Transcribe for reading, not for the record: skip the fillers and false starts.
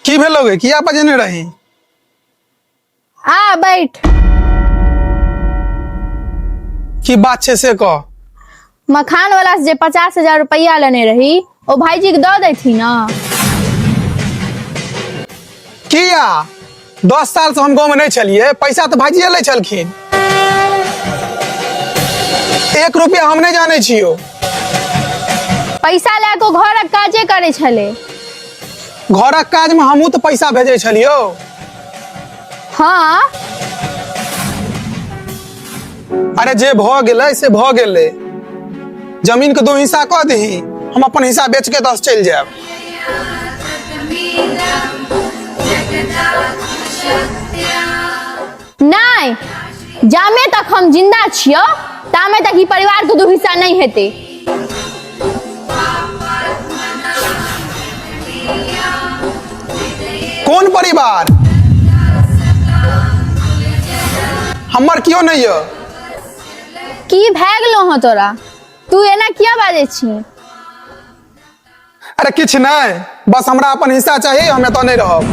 की भेलोगे किया बजेने रही? आ बैठ। की बात छे से कह। मखान वाला से जे 50,000 रुपया लेने रही ओ भाईजी के दो देती ना। किया 10 साल से हम गाँव में नहीं चलिए, पैसा तो भाईजी ले चलखिन। 1 रुपया हम नहीं जाने छियो। पैसा लेके घर काजे करे छले। घरक काज में हमू तो पैसा भेजे छलियो। हाँ अरे जे भ गेले से भ गेले। जमीन के 2 हिस्सा कह दही, हम अपन हिस्सा बेच के 10 चल जाब। नहीं, जामे तक हम जिंदा छियो तामे तक ही परिवार के 2 हिस्सा नहीं हेते। कौन परिवार? हमर क्यों नहीं है? की भै गेलो हो तोरा? तू एना किया बाजे छी? अरे किछ नहीं, बस हमरा अपन हिस्सा चाहिए, हमें तो नहीं रहब।